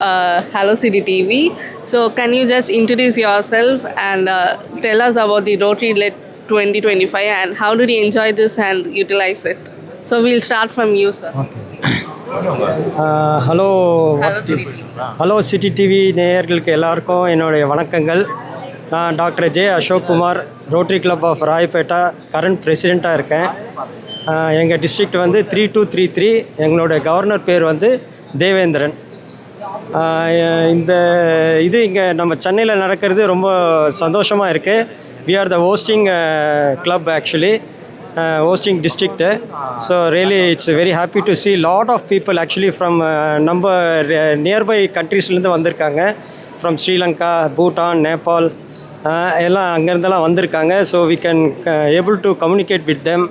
Hello City TV. So, can you just introduce yourself and tell us about the Rotary Lit 2025 and how did you enjoy this and utilize it? So, we'll start from you, sir. Hello Hello City TV. Hello city TV நேயர்களுக்கு எல்லாருக்கும் என்னுடைய வணக்கங்கள். நான் doctor J Ashokkumar, rotary club of Royapettah current பிரசிடெண்ட்டாக இருக்கேன். எங்கள் district வந்து 3233. எங்களோட கவர்னர் பேர் வந்து தேவேந்திரன். இந்த இது இங்கே நம்ம சென்னையில் நடக்கிறது ரொம்ப சந்தோஷமாக இருக்குது. We are the hosting club actually, hosting district. So really it's very happy to see lot of people actually from number nearby countries இருந்து வந்திருக்காங்க. From Sri Lanka, Bhutan, Nepal எல்லாம் அங்கேருந்தெல்லாம் வந்திருக்காங்க. So we can able to communicate with them.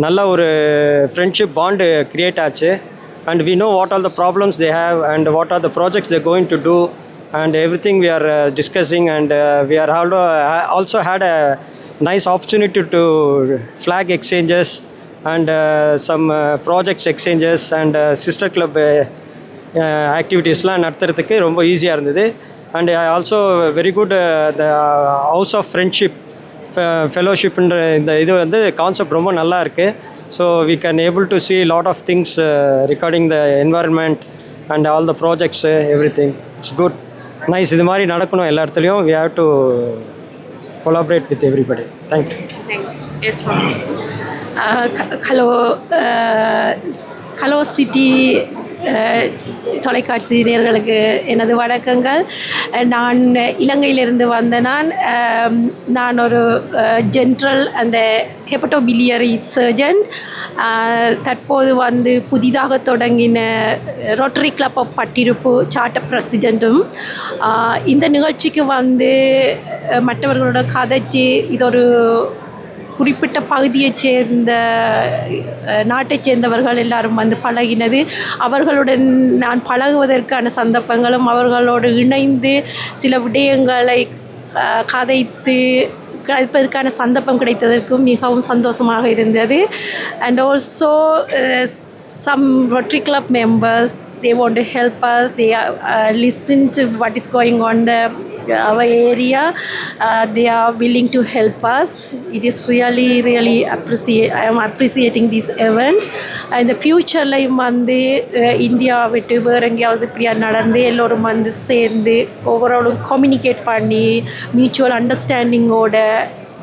நல்ல ஒரு friendship bond create ஆச்சு. And we know what all the problems they have and what are the projects they're going to do and everything we are discussing, and we are also had a nice opportunity to flag exchanges and some projects exchanges and sister club ஆக்டிவிட்டீஸ்லாம் நடத்துறதுக்கு ரொம்ப ஈஸியாக இருந்தது. And also very good the house of friendship ஃபெலோஷிப்ன்ற இந்த இது வந்து concept ரொம்ப நல்லா இருக்குது. So we can able to see lot of things regarding the environment and all the projects everything. It's good, nice. இது மாதிரி நடக்கணும் எல்லா இடத்துலையும். We have to collaborate with everybody. Thank you. Yes, ma'am. Hello city தொலைக்காட்சி நேயர்களுக்கு எனது வணக்கங்கள். நான் இலங்கையிலிருந்து வந்த நான் ஒரு ஜென்ரல் அந்த ஹெப்படோபிலியரி சர்ஜன். தற்போது வந்து புதிதாக தொடங்கின rotary club of Pattiruppu charter பிரசிடெண்ட்டும். இந்த நிகழ்ச்சிக்கு வந்து மற்றவர்களோட கதைச்சு இது ஒரு குறிப்பிட்ட பகுதியைச் சேர்ந்த நாட்டைச் சேர்ந்தவர்கள் எல்லாரும் வந்து பழகினது. அவர்களுடன் நான் பழகுவதற்கான சந்தர்ப்பங்களும் அவர்களோடு இணைந்து சில விடயங்களை கிடைப்பதற்கான சந்தர்ப்பம் கிடைத்ததற்கும் மிகவும் சந்தோஷமாக இருந்தது. And also some Rotary Club members, they want to help us. They listen to what is going on our area. They are willing to help us. It is really I am appreciating this event. In the future வந்து India விட்டு வேறு எங்கேயாவது இப்படியா நடந்து எல்லோரும் வந்து சேர்ந்து ஓவராலும் communicate பண்ணி மியூச்சுவல் அண்டர்ஸ்டாண்டிங்கோட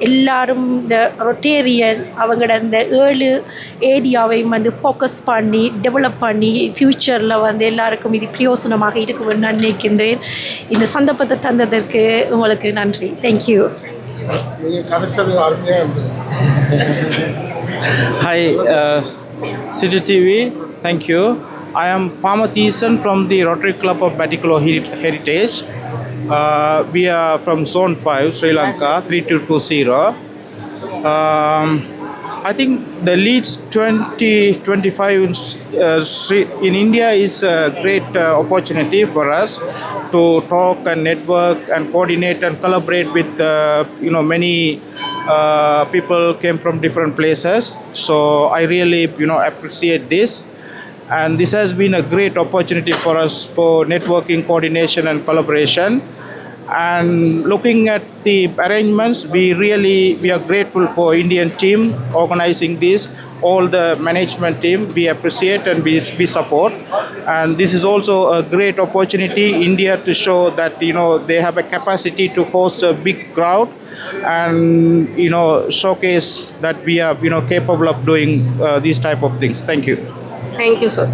எல்லாரும் இந்த ரொட்டேரியன் அவங்களோட இந்த 7 ஏரியாவையும் வந்து ஃபோக்கஸ் பண்ணி டெவலப் பண்ணி ஃப்யூச்சரில் வந்து எல்லாருக்கும் இது பிரயோசனமாக இருக்கும்னு நான் நினைக்கின்றேன். இந்த சந்தர்ப்பத்தை தந்ததற்கு உங்களுக்கு நன்றி. Thank you. Hi, City TV. Thank you. I am Pamath Eason from the Rotary Club of Batticaloa Heritage. We are from Zone 5, Sri Lanka, 3220. I think the Leeds 2025 in India is a great opportunity for us to talk and network and coordinate and collaborate with many people came from different places. So I really appreciate this, and this has been a great opportunity for us for networking, coordination and collaboration. And looking at the arrangements, we are grateful for Indian team organizing this, all the management team. We appreciate and we support, and this is also a great opportunity India to show that they have a capacity to host a big crowd and showcase that we are capable of doing these type of things. Thank you. Thank you, sir.